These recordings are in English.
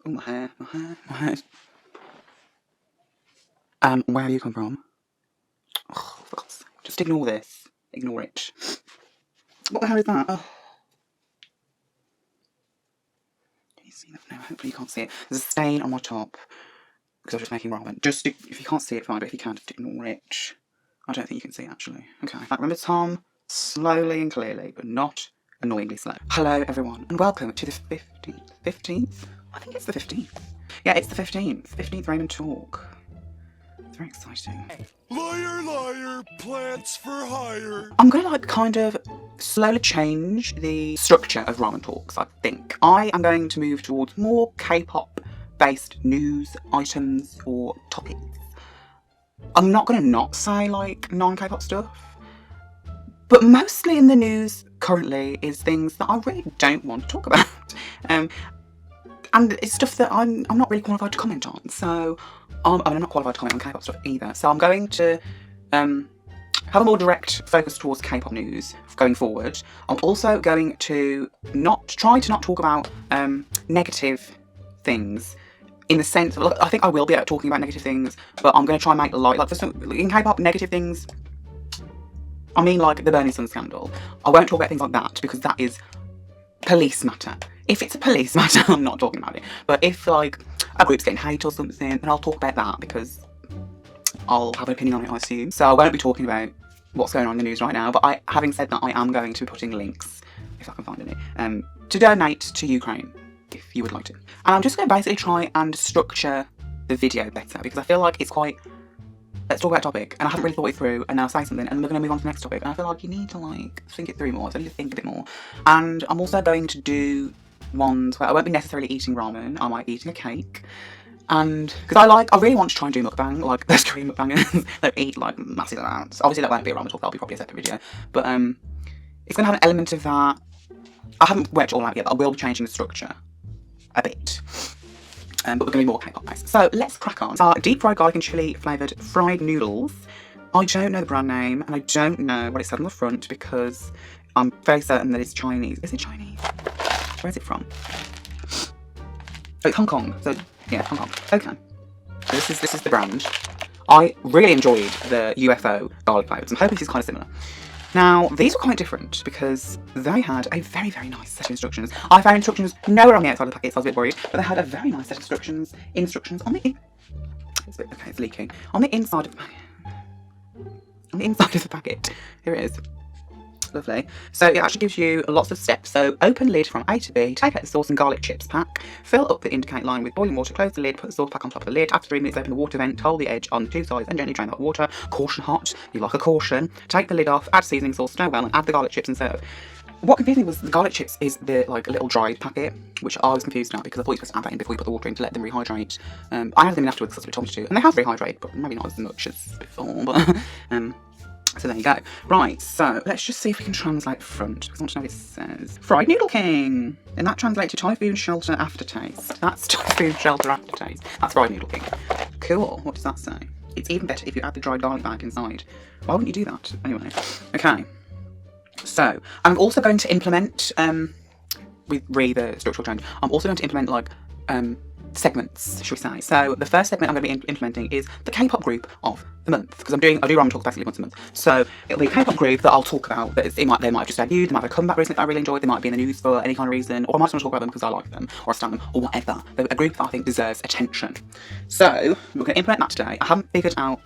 Oh, my hair, my hair, my hair. Where have you come from? Oh, for God's sake. Just ignore this. Ignore it. What the hell is that? Oh. Can you see that? No, hopefully you can't see it. There's a stain on my top because I was just making ramen. Just, if you can't see it, fine, but if you can, just ignore it. I don't think you can see it, actually. Okay. Remember, Tom, slowly and clearly, but not annoyingly slow. Hello, everyone, and welcome to the 15th? 15th? I think it's the 15th. Yeah, it's the 15th. 15th Ramen Talk. It's very exciting. Liar, liar, plants for hire. I'm gonna kind of slowly change the structure of Ramen Talks, I think. I am going to move towards more K-pop based news items or topics. I'm not gonna not say like non-K-pop stuff, but mostly in the news currently is things that I really don't want to talk about. And it's stuff that I'm not really qualified to comment on. So, I'm not qualified to comment on K-pop stuff either. So I'm going to have a more direct focus towards K-pop news going forward. I'm also going to try to not talk about negative things. In the sense of, I think I will be talking about negative things, but I'm going to try and make light. Like, for some, in K-pop, negative things, I mean like the Burning Sun scandal. I won't talk about things like that because that is police matter. If it's a police matter, I'm not talking about it. But if like a group's getting hate or something, then I'll talk about that because I'll have an opinion on it, I assume. So I won't be talking about what's going on in the news right now. But having said that, I am going to be putting links, if I can find any, to donate to Ukraine, if you would like to. And I'm just going to basically try and structure the video better because I feel like it's quite, let's talk about a topic, and I haven't really thought it through, and now say something, and we're going to move on to the next topic, and I feel like you need to like think it through more, so I need to think a bit more. And I'm also going to do ones where I won't be necessarily eating ramen, I might be eating a cake, and because I really want to try and do mukbang, like those Korean mukbangers that eat like massive amounts. Obviously that won't be a ramen talk, that'll be probably a separate video, but it's going to have an element of that. I haven't worked it all out yet, but I will be changing the structure a bit. But we're going to be more K-pop based. So let's crack on. Our deep fried garlic and chili flavoured fried noodles. I don't know the brand name and I don't know what it said on the front because I'm very certain that it's Chinese. Is it Chinese? Where is it from? Oh, it's Hong Kong. So yeah, Hong Kong. Okay. So this is the brand. I really enjoyed the UFO garlic flavours. I'm hoping this is kind of similar. Now, these were quite different because they had a very, very nice set of instructions. I found instructions nowhere on the outside of the packet, so I was a bit worried, but they had a very nice set of instructions on the it's leaking. On the inside of the packet. On the inside of the packet. Here it is. Lovely. So it actually gives you lots of steps. So open lid from A to B, take out the sauce and garlic chips pack, fill up the indicate line with boiling water, close the lid, put the sauce pack on top of the lid. After 3 minutes, open the water vent, hold the edge on the two sides and gently drain that water. Caution hot, you like a caution. Take the lid off, add seasoning sauce, stir well, and add the garlic chips and serve. What confused me was the garlic chips is the like a little dried packet, which I was confused about because I thought you were supposed to add that in before you put the water in to let them rehydrate. I added them in afterwards because that's what it told me to do, and they have rehydrated, but maybe not as much as before. But so there you go. Right, so let's just see if we can translate the front, because I want to know what it says. Fried Noodle King! And that translates to Typhoon Shelter Aftertaste. That's Typhoon Shelter Aftertaste. That's Fried Noodle King. Cool. What does that say? It's even better if you add the dried garlic bag inside. Why wouldn't you do that? Anyway. Okay. So, I'm also going to implement, with the structural change, I'm also going to implement, like, segments, should we say. So the first segment I'm going to be implementing is the K-pop group of the month, because I do ramen talks basically once a month. So it'll be a K-pop group that I'll talk about. That they might have just debuted, they might have a comeback recently that I really enjoyed, they might be in the news for any kind of reason, or I might just want to talk about them because I like them, or I stand them, or whatever. They're a group that I think deserves attention. So we're going to implement that today. I haven't figured out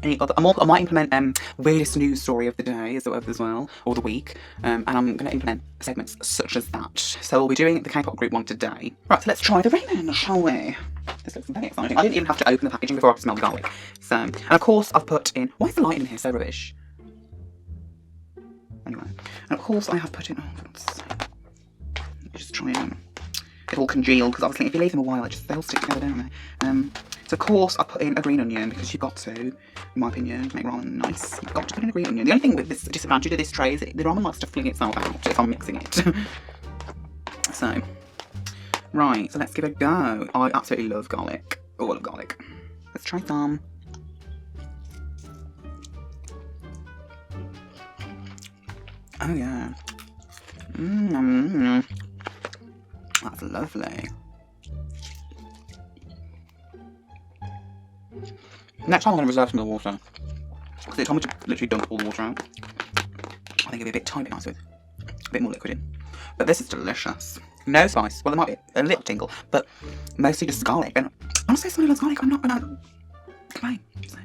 any other. I might implement weirdest news story of the day as well, or the week, and I'm going to implement segments such as that. So we'll be doing the K-pop group one today. Right, so let's try the ramen, shall we? This looks very exciting. I didn't even have to open the packaging before I could smell the garlic. So, and of course I've put in. Why is the lighting in here so rubbish? Anyway, and of course I have put in. Oh, let's just try and get all congealed because obviously if you leave them a while, they'll stick together, don't they? So of course I put in a green onion because you've got to, in my opinion, to make ramen nice. You've got to put in a green onion. The only thing with this disadvantage of this tray is the ramen likes to fling itself out if I'm mixing it. So, right, so let's give it a go. I absolutely love garlic. Oh, I love garlic. Let's try some. Oh yeah. That's lovely. Next time I'm going to reserve some of the water. Because it told me to literally dump all the water out. I think it'd be a bit tiny, nice with a bit more liquid in. But this is delicious. No spice. Well, there might be a little tingle, but mostly just garlic. And honestly, something like garlic, I'm not going to complain. So.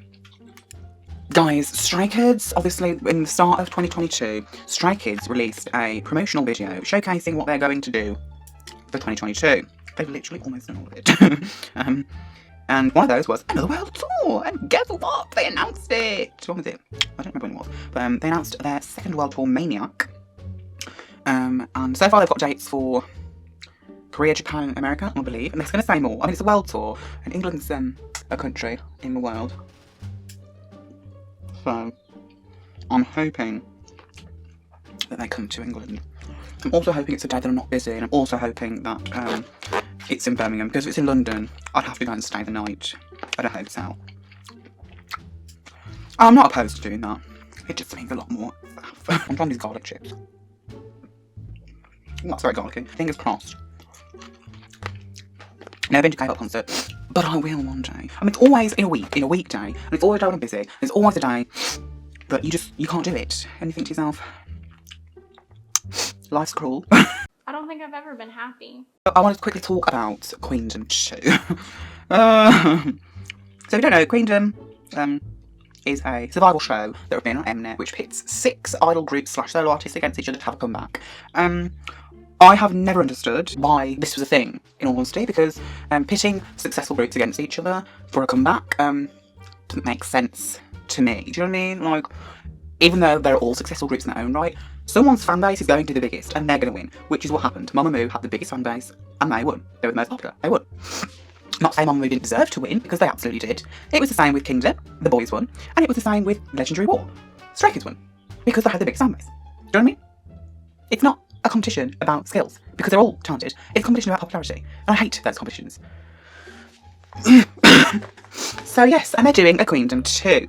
Guys, Stray Kids, obviously in the start of 2022, Stray Kids released a promotional video showcasing what they're going to do for 2022. They've literally almost done all of it. And one of those was another world tour. And guess what? They announced it. What was it? I don't remember when it was. But they announced their second world tour, Maniac. And so far they've got dates for Korea, Japan, and America, I believe. And they're going to say more. I mean, it's a world tour. And England's a country in the world. So, I'm hoping that they come to England. I'm also hoping it's a day that I'm not busy, and I'm also hoping that it's in Birmingham, because if it's in London, I'd have to go and stay the night at a hotel. I'm not opposed to doing that. It just means a lot more. I'm trying these garlic chips. That's very garlicky. Fingers crossed. Never been to a Kpop concert, but I will one day. I mean, it's always in a weekday, and it's always a day when I'm busy. It's always a day, but you can't do it. And you think to yourself, life's cruel. I don't think I've ever been happy. I wanted to quickly talk about Queendom too. So if you don't know, Queendom is a survival show that ran on Mnet, which pits 6 idol groups / solo artists against each other to have a comeback. I have never understood why this was a thing, in all honesty, because pitting successful groups against each other for a comeback doesn't make sense to me. Do you know what I mean? Like, even though they're all successful groups in their own right, someone's fan base is going to be the biggest, and they're going to win, which is what happened. Mamamoo had the biggest fan base, and they won. They were the most popular. They won. Not saying Mamamoo didn't deserve to win, because they absolutely did. It was the same with Kingdom, the boys won, and it was the same with Legendary War. Stray Kids won, because they had the biggest fan base. Do you know what I mean? It's not a competition about skills, because they're all talented. It's a competition about popularity, and I hate those competitions. So yes, and they're doing a Queendom too.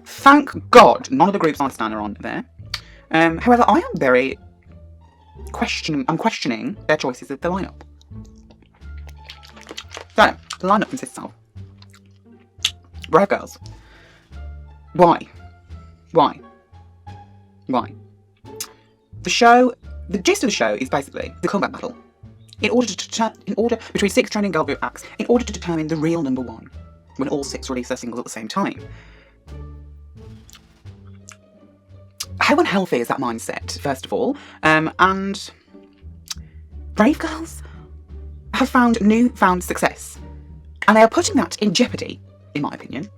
Thank God none of the groups I stand are on there. However, I am very questioning their choices of the lineup. So, the lineup consists of Brave Girls. Why? The gist of the show is basically the comeback battle. Between 6 trending girl group acts, in order to determine the real number 1, when all 6 release their singles at the same time. How unhealthy is that mindset, first of all? And Brave Girls have found newfound success, and they are putting that in jeopardy, in my opinion.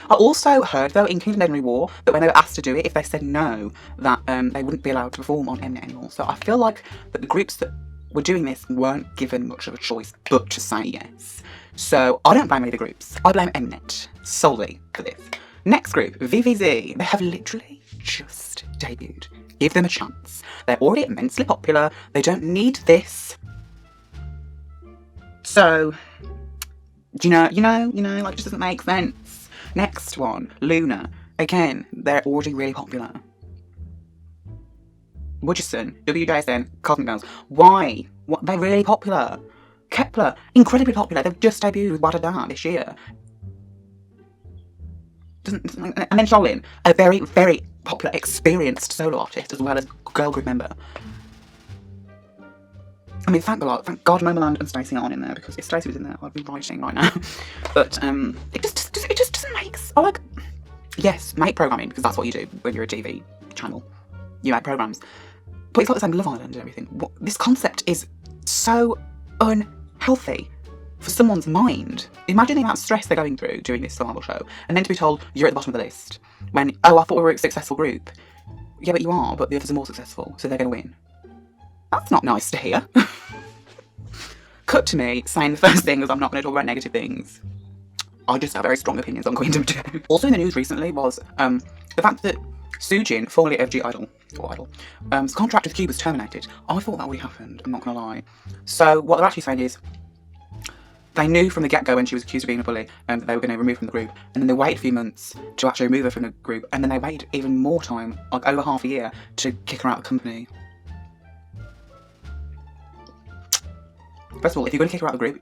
I also heard, though, in Kingdom Legendary War, that when they were asked to do it, if they said no, that they wouldn't be allowed to perform on Mnet anymore. So I feel like that the groups that were doing this weren't given much of a choice but to say yes. So I don't blame any of the groups. I blame Mnet solely for this. Next group, VVZ. They have literally just debuted. Give them a chance. They're already immensely popular. They don't need this. So, you know, like, it just doesn't make sense. Next one, Luna. Again, they're already really popular. Wooderson, WJSN, Cosmic Girls. Why? What? They're really popular. Kepler, incredibly popular. They've just debuted with Wadada this year. And then Jolin, a very, very popular, experienced solo artist as well as girl group member. I mean, thank God Momoland and Stacey aren't in there, because if Stacey was in there, I'd be writing right now. But it just doesn't make. Yes, make programming, because that's what you do when you're a TV channel. You make programs. But it's like the same with Love Island and everything. This concept is so unhealthy for someone's mind. Imagine the amount of stress they're going through doing this survival show, and then to be told you're at the bottom of the list when, oh, I thought we were a successful group. Yeah, but you are, but the others are more successful, so they're going to win. That's not nice to hear. Cut to me saying the first thing is I'm not going to talk about negative things. I just have very strong opinions on Queendom too. Also in the news recently was the fact that Soojin, formerly of i-dle, his contract with Q was terminated. I thought that already happened, I'm not going to lie. So what they're actually saying is, they knew from the get-go when she was accused of being a bully that they were going to remove her from the group, and then they waited a few months to actually remove her from the group, and then they waited even more time, like over half a year, to kick her out of the company. First of all, if you're going to kick her out of the group,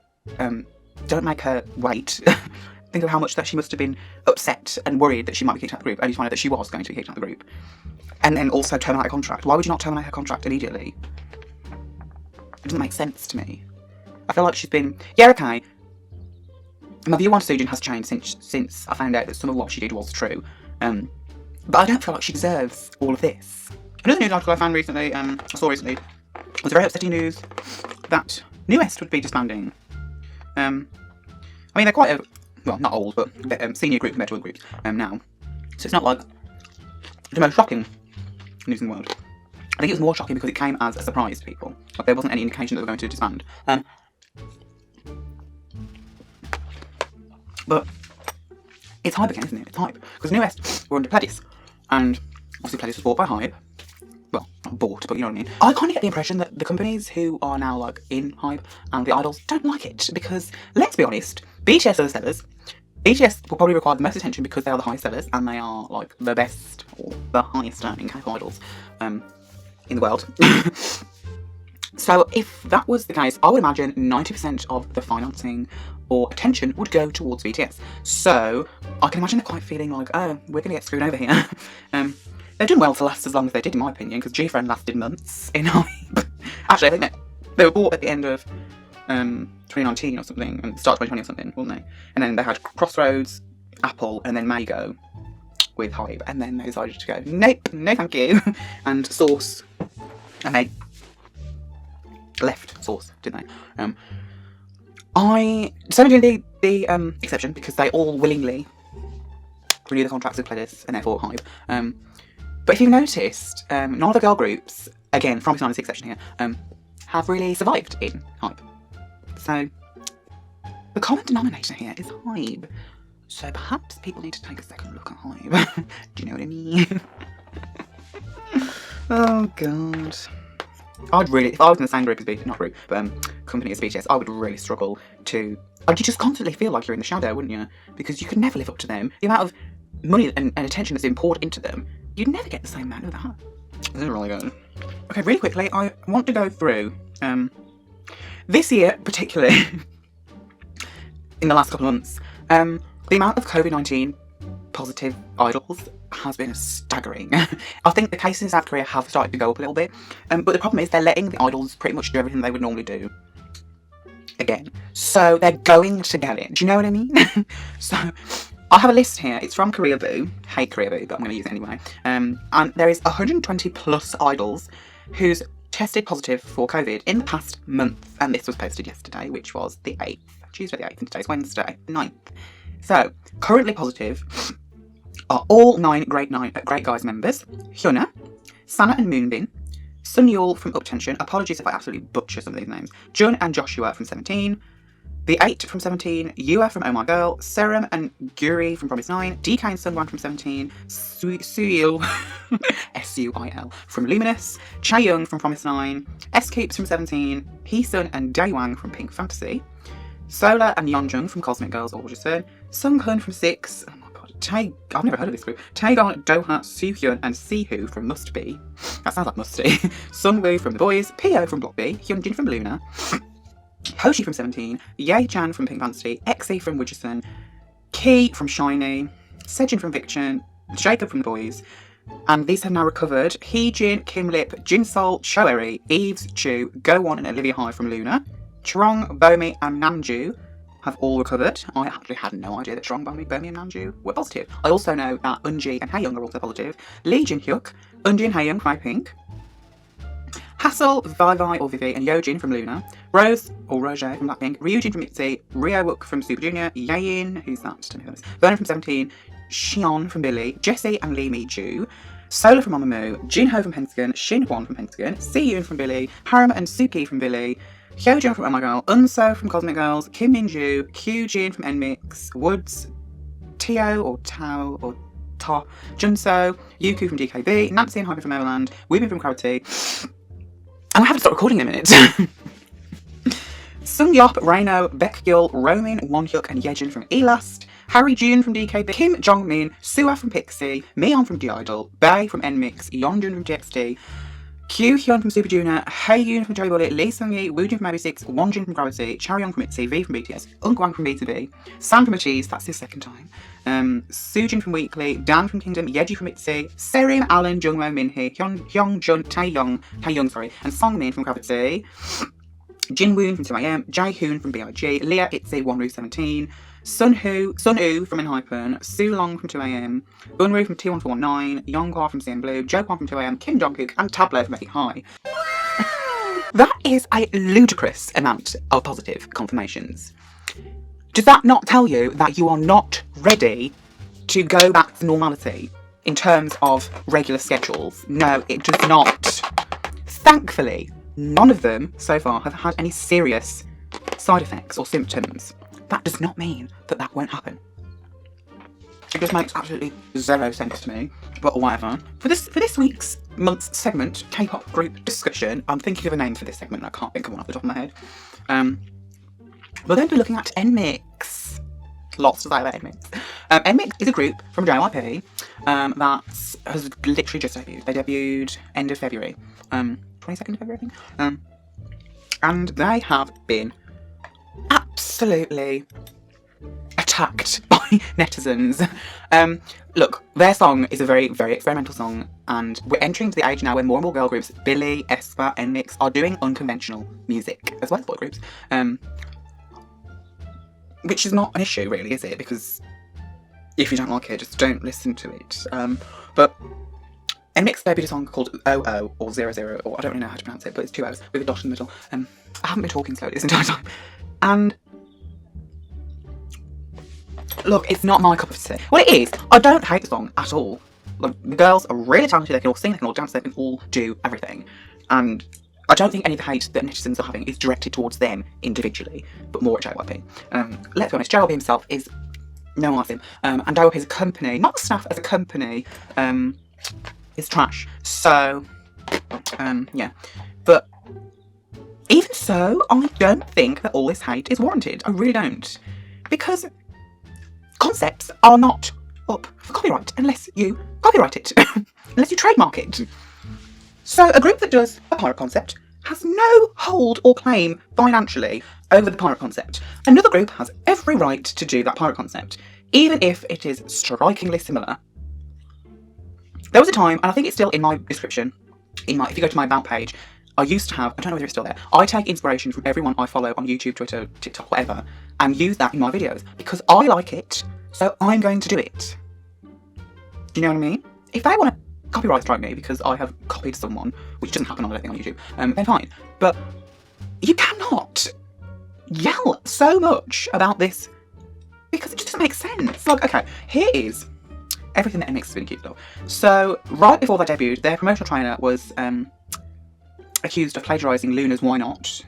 don't make her wait. Think of how much that she must have been upset and worried that she might be kicked out of the group, only to find out that she was going to be kicked out of the group. And then also terminate her contract. Why would you not terminate her contract immediately? It doesn't make sense to me. I feel like she's been... Yeah, okay. My view on Sujin has changed since I found out that some of what she did was true. But I don't feel like she deserves all of this. Another news article I found recently, saw recently, was very upsetting news that Nmixx would be disbanding. I mean, they're quite well, not old, but senior group compared to other groups now. So it's not like the most shocking news in the world. I think it was more shocking because it came as a surprise to people. Like, there wasn't any indication that they were going to disband. But it's Hype again, isn't it? It's Hype. Because Nmixx were under Pledis. And obviously Pledis was bought by Hype. Well, not bought, but you know what I mean. I kind of get the impression that the companies who are now like in Hype and the idols don't like it. Because, let's be honest, BTS are the sellers. BTS will probably require the most attention because they are the highest sellers and they are like the best or the highest earning K-pop idols in the world. So if that was the case, I would imagine 90% of the financing or attention would go towards BTS. So I can imagine they're quite feeling like, oh, we're going to get screwed over here. They've done well to last as long as they did, in my opinion, because G-Friend lasted months in Hype. Actually, I think they were bought at the end of 2019 or something, and start 2020 or something, weren't they? And then they had Crossroads, Apple, and then Mango with Hype, and then they decided to go, nope, no thank you, and Source, and they left Source, didn't they? I certainly did the exception because they all willingly renew the contracts with Pledis and therefore Hype. But if you've noticed, none of the girl groups, again, from Promise 9 exception here, have really survived in Hype. So the common denominator here is Hype. So perhaps people need to take a second look at Hype. Do you know what I mean? Oh god. I'd really, if I was in the same group as BTS, not group, but company as BTS, I would really struggle to... Like, you just constantly feel like you're in the shadow, wouldn't you? Because you could never live up to them. The amount of money and attention that's been poured into them, you'd never get the same amount of that. This is really good. Okay, really quickly, I want to go through, this year, particularly, in the last couple of months, the amount of COVID-19 positive idols has been staggering. I think the cases in South Korea have started to go up a little bit, but the problem is they're letting the idols pretty much do everything they would normally do again. So they're going to get it. Do you know what I mean? So I have a list here. It's from Korea Boo. Hate Korea Boo, but I'm going to use it anyway. And there is 120 plus idols who's tested positive for COVID in the past month. And this was posted yesterday, which was the 8th. Tuesday the 8th, and today's Wednesday, the 9th. So, currently positive are all 9 Great Guys members: Hyuna, Sana and Moonbin, Sun Yul from Uptension, apologies if I absolutely butcher some of these names, Jun and Joshua from 17, the 8 from 17, Yua from Oh My Girl, Serum and Guri from Promise 9, DK and Sunwan from 17, Suyil, S-U-I-L, from Luminous, Chaeyoung from Promise 9, S-Coops from 17, Heesun and Daewang from Pink Fantasy, Sola and Yeonjung from Cosmic Girls Orchestra, Sunghoon from 6, oh my god, I've never heard of this group, Taegon, Doha, Suhyun and Sihu from Must Be, that sounds like Musty, Sunwoo from The Boys, Pio from Block B, Hyunjin from Luna, Hoshi from 17, Ye-chan from Pink Fantasy, Exy from Widgerson, Key from Shiny, Sejin from Fiction, Jacob from The Boys, and these have now recovered. Heejin, Kim Lip, Jinsol, Choeri, Eves, Chu, Go-won and Olivia High from Luna, Trong, Bomi and Namju have all recovered. I actually had no idea that Trong, Bomi and Namju were positive. I also know that Eunji and Haeyoung are also positive. Lee Jin-hyuk, Eunji and Haeyoung from Pink, Hassel, Vivi or Vivi and Yojin from Luna, Rose or Roger from Blackpink, Ryujin from ITZY, Ryo Wook from Super Junior, Yayin, who's that? Don't know who that is. Vernon from 17, Xion from Billy, Jessie and Lee Mi-ju, Sola from Mamamoo, Jinho from Pentagon, Shinhwan from Pentagon, Siyun from Billy, Haram and Suki from Billy, Hyojin from Oh My Girl, Unso from Cosmic Girls, Kim Min-ju, Kyujin from Nmixx, Woods, Tio or Tao or Ta, Junso, Yuku from DKB, Nancy and Hyper from Everland, Women from Gravity, and I have to stop recording in a minute. Sungyop, Reino, Baekgyeol, Romin, Wonhyuk and Yejin from Elast, Harry Jun from DKB, Kim Jongmin, Sua from Pixie, Mion from i-dle, Bae from Nmixx, Yeonjun from TXT, Kyu Hyun from Super Junior, Haeyoon from Joey Bullet, Lee Seung-gi, Woojin from AB6, Wonjin from Gravity, Chaeryeong from ITZY, V from BTS, Eunkwang from B2B, Sam from Achieve, that's his second time, Soojin from Weekly, Dan from Kingdom, Yeji from ITZY, Serim, Alan, Jungwoo, Minhee, Hyungjun, Taeyoung, and Songmin from Gravity, Jinwoon from 2AM, Jaehoon from BIG, Leah, ITZY, Wonru17, Sunwoo from Enhypen, Sulong from 2AM, Unru from T1419, Younghwa from CN Blue, Jokwan from 2AM, Kim Jongkook, and Tableau from Making High. That is a ludicrous amount of positive confirmations. Does that not tell you that you are not ready to go back to normality in terms of regular schedules? No, it does not. Thankfully, none of them so far have had any serious side effects or symptoms. That does not mean that that won't happen. It just makes absolutely zero sense to me, but whatever. For this week's month's segment, K-pop group discussion, I'm thinking of a name for this segment and I can't think of one off the top of my head. We're going to be looking at Nmixx. Lots to say about Nmixx. Nmixx is a group from JYP that has literally just debuted. They debuted end of February. 22nd of February, I think. And they have been absolutely attacked by netizens. Look, their song is a very, very experimental song, and we're entering to the age now where more and more girl groups, Billy, aespa, Nmixx, are doing unconventional music, as well as boy groups. Which is not an issue, really, is it? Because if you don't like it, just don't listen to it. But Nmixx debuted a song called 00 or 00, or I don't really know how to pronounce it, but it's 2 O's with a dot in the middle. I haven't been talking slowly this entire time. And look, it's not my cup of tea. Well, it is. I don't hate the song at all. Like, the girls are really talented. They can all sing, they can all dance, they can all do everything. And I don't think any of the hate that netizens are having is directed towards them individually, but more at JYP. Let's be honest, JYP himself is no one likes him. And JYP as a company, not the staff, as a company, is trash. So, yeah. But even so, I don't think that all this hate is warranted. I really don't. Because concepts are not up for copyright unless you copyright it. Unless you trademark it. So a group that does a pirate concept has no hold or claim financially over the pirate concept. Another group has every right to do that pirate concept, even if it is strikingly similar. There was a time, and I think it's still in my description, if you go to my About page, I used to have, I don't know whether it's still there, I take inspiration from everyone I follow on YouTube, Twitter, TikTok, whatever, and use that in my videos, because I like it, so I'm going to do it. Do you know what I mean? If they want to copyright strike me because I have copied someone, which doesn't happen, I don't think, on YouTube, then fine. But you cannot yell so much about this, because it just doesn't make sense. Like, okay, here is everything that Nmixx has been accused of. So, right before they debuted, their promotional trainer was accused of plagiarising Luna's Why Not.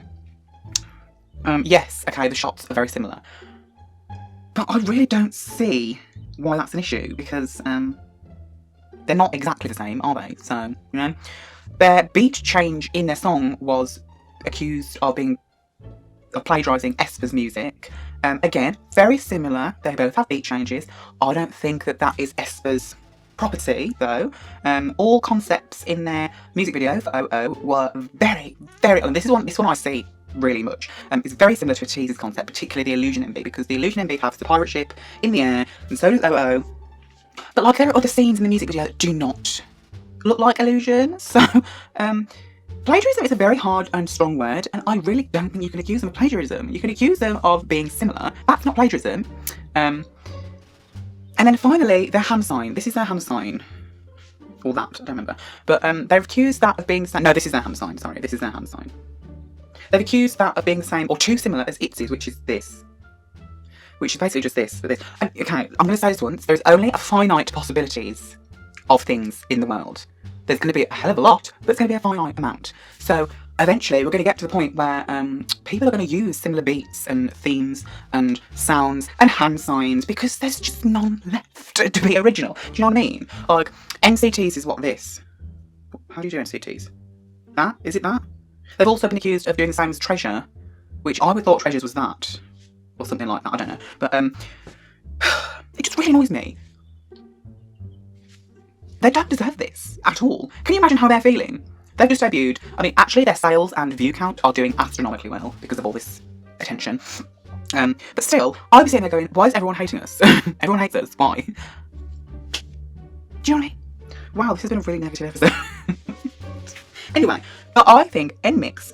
Yes, okay, the shots are very similar. But I really don't see why that's an issue, because they're not exactly the same, are they? So, you know, their beat change in their song was accused of plagiarising aespa's music. Again, very similar. They both have beat changes. I don't think that that is aespa's property, though. All concepts in their music video for 00 were very, very... And this one I see really much. It's very similar to a teaser's concept, particularly the Illusion MV, because the Illusion MV has the pirate ship in the air, and so does 00. But, like, there are other scenes in the music video that do not look like Illusion. So, plagiarism is a very hard and strong word, and I really don't think you can accuse them of plagiarism. You can accuse them of being similar. That's not plagiarism. And then finally, their hand sign. This is their hand sign. Or that, I don't remember. But they've accused that of being the same. No, this is their hand sign, sorry. This is their hand sign. They've accused that of being the same, or too similar as ITZY's, which is this. Which is basically just this. But this. And, okay, I'm going to say this once. There's only a finite possibilities of things in the world. There's going to be a hell of a lot, but it's going to be a finite amount. So eventually we're going to get to the point where people are going to use similar beats and themes and sounds and hand signs because there's just none left to be original. Do you know what I mean? Like, NCTs is what this. How do you do NCTs? That? Is it that? They've also been accused of doing the same as Treasure, which I would thought Treasures was that. Or something like that, I don't know. But it just really annoys me. They don't deserve this at all. Can you imagine how they're feeling? they've just debuted. I mean, actually their sales and view count are doing astronomically well because of all this attention. But still, I'll be sitting there going, why is everyone hating us? Everyone hates us, why? Do you know what I mean? Wow, this has been a really negative episode. Anyway, but I think Nmixx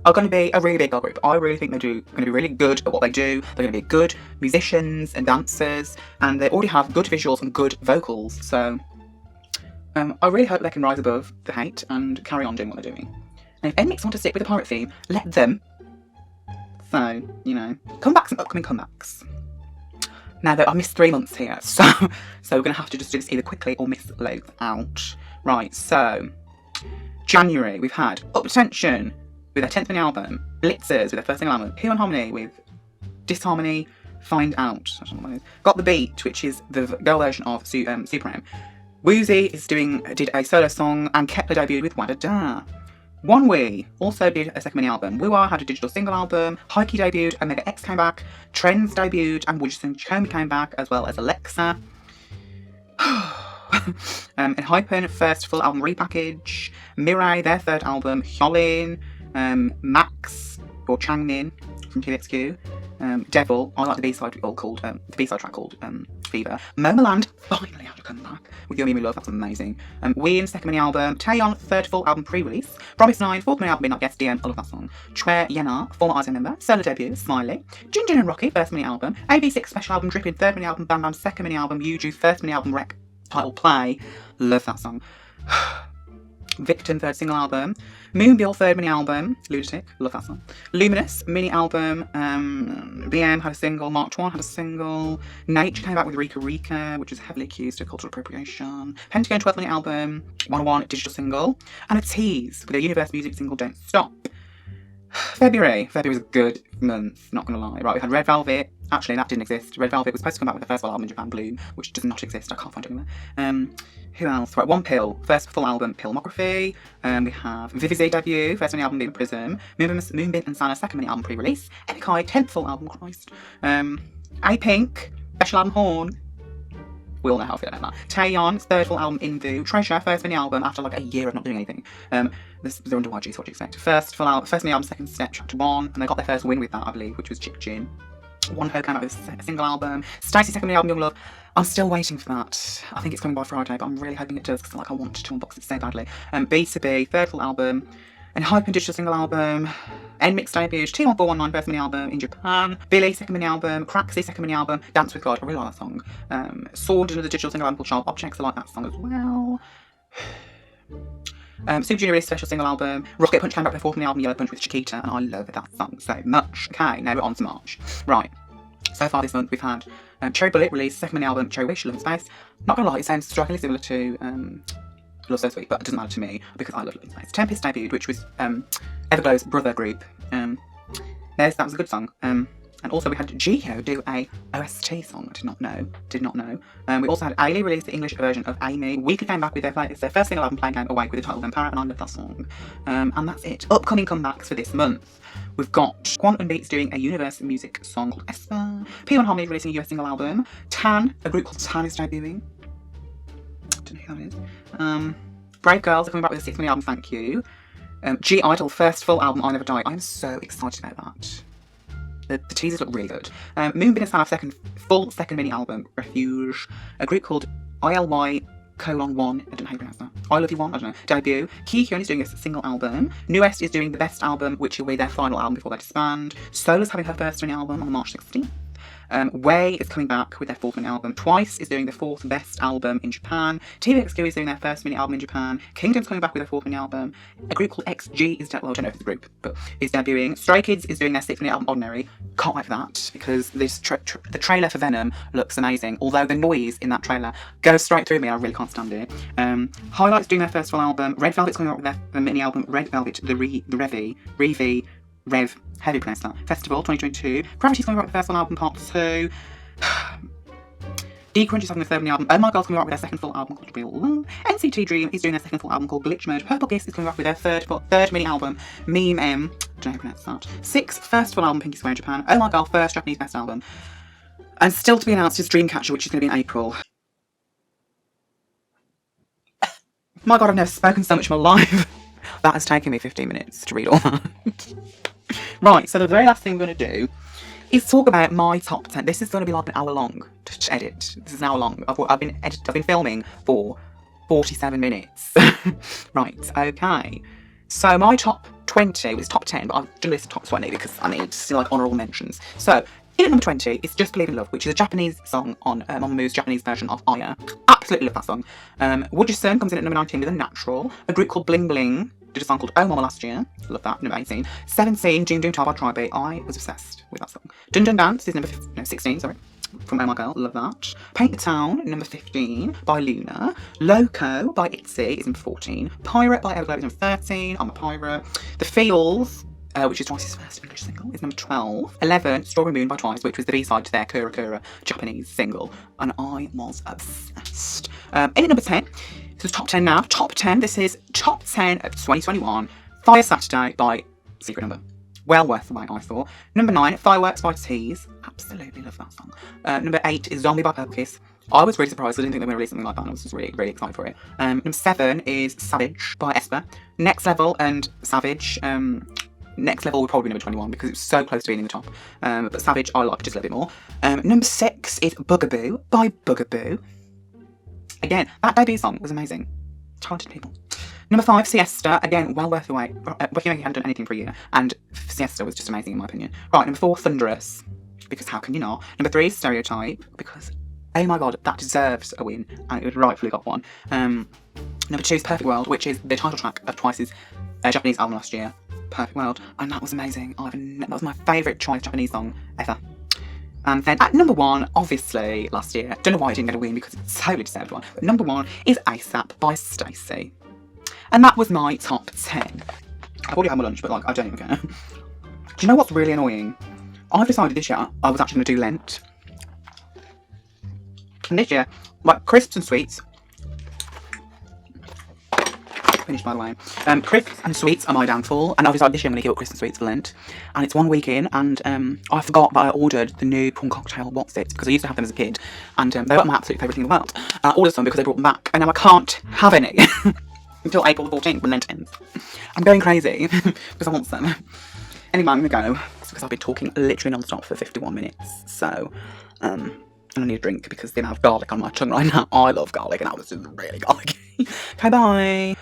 are going to be a really big girl group. I really think they're going to be really good at what they do. They're going to be good musicians and dancers, and they already have good visuals and good vocals. So I really hope they can rise above the hate and carry on doing what they're doing. And if Nmixx want to stick with the pirate theme, let them. So, you know, comebacks and upcoming comebacks. Now though, I missed 3 months here, so we're going to have to just do this either quickly or miss loads out. Right, so January we've had Up Tension with their 10th mini album, Blitzers with their first single album, Who on Harmony with Disharmony, Find Out, I don't know what it is. Got the Beat, which is the girl version of Supreme. Woozy did a solo song, and Kepler debuted with Wadada. Wonwee also did a second mini album. Woo-ah had a digital single album, Heike debuted, Omega X came back, Trends debuted, and Woodson Chomi came back, as well as Alexa. And Hypen, first full album repackage. Mirai, their third album. Hyolyn, Max, or Changmin from TVXQ. Devil, I like the B-side track called Fever. Momoland finally had a comeback with Your Me Love, that's amazing. Ween, second mini album. Taeyeon, third full album pre-release. Promise 9, fourth mini album, Midnight Guest, DM, I love that song. Chue Yenar, former ISO member, solo debut, Smiley. Jinjin and Rocky, first mini album. AB6 special album, Drippin, third mini album. Bam Bam, second mini album. Yuju, first mini album, Rec, title Play. Love that song. Victim, third single album. Moonbyul, third mini album. Lunatic, love that song. Luminous, mini album. BM had a single. Mark Twain had a single. Nature came back with Rika Rika, which was heavily accused of cultural appropriation. Pentagon, 12th mini album. 101 digital single. And a tease with a Universe music single, Don't Stop. February was a good month, not gonna lie. Right, we had Red Velvet. Actually, that didn't exist. Red Velvet was supposed to come back with the first full album in Japan, Bloom, which does not exist. I can't find it anywhere. Who else? Right, One Pill, first full album, Pillmography. We have Vivizy debut, first mini album, Being Prism. Moonbin and Sana, second mini album, pre-release. Epic High, 10th full album, Christ. A-Pink, special album, Horn. We all know how I feel about that. Taeyeon, third full album, Invu. Treasure, first mini album after like a year of not doing anything. They're under YG, so what do you expect? First mini album, Second Step, Chapter 1, and they got their first win with that, I believe, which was Chick Jin. Wonho came out with a single album. Stacey, second mini album, Young Love. I'm still waiting for that. I think it's coming by Friday, but I'm really hoping it does because I want to unbox it so badly. B2B, third full album. And Hype and digital single album. Nmixx debuted. T1419, first mini album in Japan. Billy, second mini album. Craxy, second mini album. Dance with God, I really like that song. Sword, another digital single album called Sharp Objects, I like that song as well. Super Junior released a special single album. Rocket Punch came back with their fourth mini album, Yellow Punch with Chiquita, and I love that song so much. Okay, now we're on to March. Right, so far this month we've had Cherry Bullet released second mini album, Cherry Wish, Love and Space. Not gonna lie, it sounds strikingly similar to Love So Sweet, but it doesn't matter to me because I love Love and Space. Tempest debuted, which was Everglow's brother group. That was a good song. And also we had Jihyo do a OST song. I did not know. We also had i-dle release the English version of Amy. Weekly came back with their first single album, Playing Game Awake, with the title Empire, and I love that song. And that's it. Upcoming comebacks for this month. We've got Quantum Beats doing a Universe music song called Esper. P1 Harmony releasing a US single album. Tan, a group called Tan, is debuting. Don't know who that is. Brave Girls are coming back with a 6th mini album, Thank You. i-dle, first full album, I Never Die. I'm so excited about that. The teasers look really good. Moonbin and Sana second mini album, Refuge. A group called ILY:1, I don't know how you pronounce that. I Love You 1, I don't know. Debut. Kihyun is doing a single album. Nuest is doing the best album, which will be their final album before they disband. Sola's having her first mini album on March 16th. Way is coming back with their 4th mini album. Twice is doing the 4th best album in Japan. TVXQ is doing their first mini album in Japan. Kingdom's coming back with their 4th mini album. A group called XG is, well, I don't know if it's a group, but is debuting. Stray Kids is doing their 6th mini album, Ordinary. Can't wait for that because this the trailer for Venom looks amazing. Although the noise in that trailer goes straight through me, I really can't stand it. Highlight's doing their first full album. Red Velvet's coming up with their mini album, Red Velvet, the Rev, how do you pronounce that? Festival 2022. Gravity's coming out with the first one album, Part 2. D-Crunch is having their 3rd mini album. Oh My God's coming out with their 2nd full album called Real Love. NCT Dream is doing their 2nd full album called Glitch Mode. Purple Kiss is coming out with their 3rd mini album, Meme M. Don't know how to pronounce that. 6th first full album, Pinky Swear Japan. Oh My God, first Japanese best album. And still to be announced is Dreamcatcher, which is going to be in April. My God, I've never spoken so much in my life. That has taken me 15 minutes to read all that. Right, so the very last thing I'm going to do is talk about my top 10. This is going to be like an hour long to edit. This is an hour long. I've been filming for 47 minutes. Right, okay. So my top 20 was top 10, but I've done this top 20 because I need to see like honourable mentions. So in at number 20 is Just Believe in Love, which is a Japanese song on Mamamoo Japanese version of Aya. Absolutely love that song. Would Your Son comes in at number 19 with A Natural. A group called Bling Bling did a song called Oh Mama last year. Love that. Number 18. 17, Doom Doom Ta by Tribe. I was obsessed with that song. Dun Dun Dance is number 16, sorry. From Oh My Girl, love that. Paint the Town, number 15, by Luna. Loco by ITZY is number 14. Pirate by Everglow is number 13. I'm a Pirate. The Feels, which is Twice's first English single, is number 12. 11, Strawberry Moon by Twice, which was the B-side to their Kura Kura Japanese single. And I was obsessed. In at number 10, so top 10 now. Top 10, this is top 10 of 2021. Fire Saturday by Secret Number. Well worth the wait, I thought. Number 9, Fireworks by Tease. Absolutely love that song. Number 8 is Zombie by Purple Kiss. I was really surprised. I didn't think they were going to release something like that, and I was just really, really excited for it. Number 7 is Savage by Esper. Next Level and Savage. Next Level would probably be number 21 because it was so close to being in the top. But Savage I like just a little bit more. Number 6 is Bugaboo by Bugaboo. Again, that debut song was amazing. Talented people. Number 5, Siesta. Again, well worth the wait. Ricky hadn't done anything for a year, and Siesta was just amazing in my opinion. Right, number 4, Thunderous, because how can you not? Number 3, Stereotype, because oh my god, that deserves a win, and it would rightfully got one. Number 2 is Perfect World, which is the title track of Twice's Japanese album last year, Perfect World, and that was amazing. That was my favourite Twice Japanese song ever. And then at number 1, obviously, last year, don't know why I didn't get a win because it's a totally deserved one, but number 1 is ASAP by Stacey. And that was my top 10. I've already had my lunch, but like, I don't even care. Do you know what's really annoying? I've decided this year I was actually going to do Lent. And this year, like, crisps and sweets. Finished, by the way. Crisps and sweets are my downfall, and I've decided this year I'm going to give up crisps and sweets for Lent. And it's 1 week in, and I forgot that I ordered the new prawn cocktail What's-It, because I used to have them as a kid, and they were my absolute favourite thing in the world. I ordered some because they brought them back, and now I can't have any until April the 14th when Lent ends. I'm going crazy because I want some. Anyway, I'm going to go because I've been talking literally non-stop for 51 minutes, so and I need a drink because the amount of garlic on my tongue right now. I love garlic, and that was just really garlicky. Okay, bye.